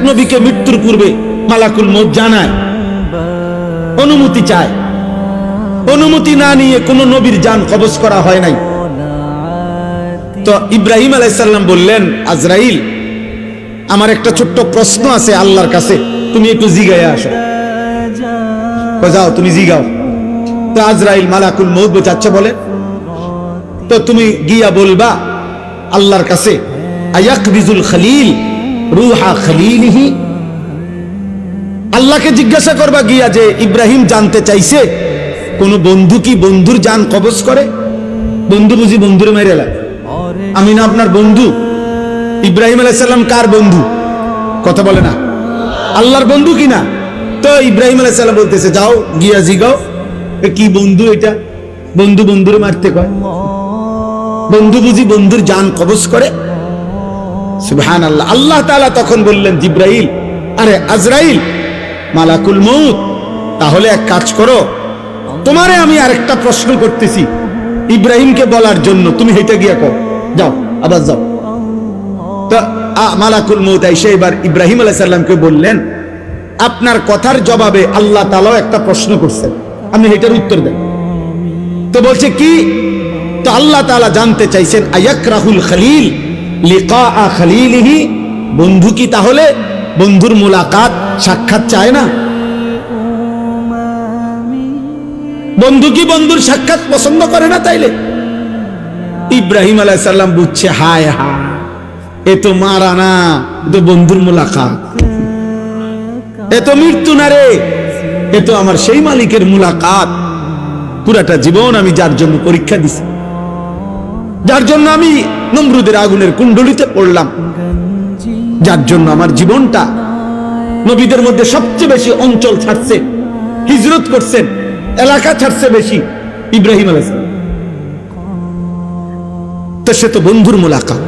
নবীকে মৃত্যুর পূর্বে মালাকুল মউত জানায়, অনুমতি চায়। অনুমতি না নিয়ে কোনো নবীর জান কবজ করা হয় নাই। তো ইব্রাহিম আলাইহিস সালাম বললেন, আজরাইল, আমার একটা ছোট্ট প্রশ্ন আছে আল্লাহর কাছে, তুমি একটু জিগায়া আসো। যাও তুমি জিগাও। তো আজরাইল মালাকুল মউত বোঝাচ্ছে বলে, তো তুমি গিয়া বলবা আল্লাহর কাছে, আয়াকবিজুল খলিল রূহা খলিলিহি, আল্লাহকে জিজ্ঞাসা করবা গিয়া যে ইব্রাহিম জানতে চাইছে কোন বন্ধু কি বন্ধুর জান কবজ করে? বন্ধু বুঝি বন্ধুরে মেরে লাগে? আমি না আপনার বন্ধু? ইব্রাহিম আলাইহিস সালাম কার বন্ধু? কথা বলে না, আল্লাহর বন্ধু কিনা? তো ইব্রাহিম আলাইহিস সালাম বলতেছে, যাও গিয়া জিগাও কি বন্ধু এটা, বন্ধু বন্ধুরে মারতে কয়? বন্ধু বুঝি বন্ধুর জান কবজ করে? সুবহানাল্লাহ। আল্লাহ তাআলা তখন বললেন, জিব্রাইল, আরে আজরাইল, মালাকুল মউত, তাহলে এক কাজ করো, তোমারে আমি আরেকটা প্রশ্ন করতেছি ইব্রাহিমকে বলার জন্য, তুমি হেঁটে গিয়া কও, যাও আবার যাও। তো মালাকুল মউত এসে এবার ইব্রাহিম আলাইহিস সালামকে বললেন, আপনার কথার জবাবে আল্লাহ তাআলাও একটা প্রশ্ন করছেন, আপনি এটার উত্তর দেন। তো বলছে কি? তো আল্লাহ তাআলা জানতে চাইছেন, আয়াকরাহুল খলিল লিকা খলিলিহি, বন্ধু কি তাহলে বন্ধুর মুলাকাত সাক্ষাৎ চায় না? বন্ধু কি বন্ধুর সাক্ষাৎ পছন্দ করে না? তাইলে ইব্রাহিম আলাইহিস সালাম বুঝছে, হায় হায়, এ তো মারা না, এ তো বন্ধুর মুলাকাত, এ তো মৃত্যু না রে, এ তো আমার সেই মালিকের মুলাকাত। পুরাটা জীবন আমি যার জন্য পরীক্ষা দিছি, যার জন্য আমি নমরুদের আগুনের কুণ্ডলিতে পড়লাম, যার জন্য আমার জীবনটা নবীদের মধ্যে সবচেয়ে বেশি অঞ্চল ছাড়ছে, হিজরত করছেন, এলাকা ছাড়ছে বেশি, ইব্রাহিম আলাইহিস সালাম। তো সে তো বন্ধুর মুলাকাত।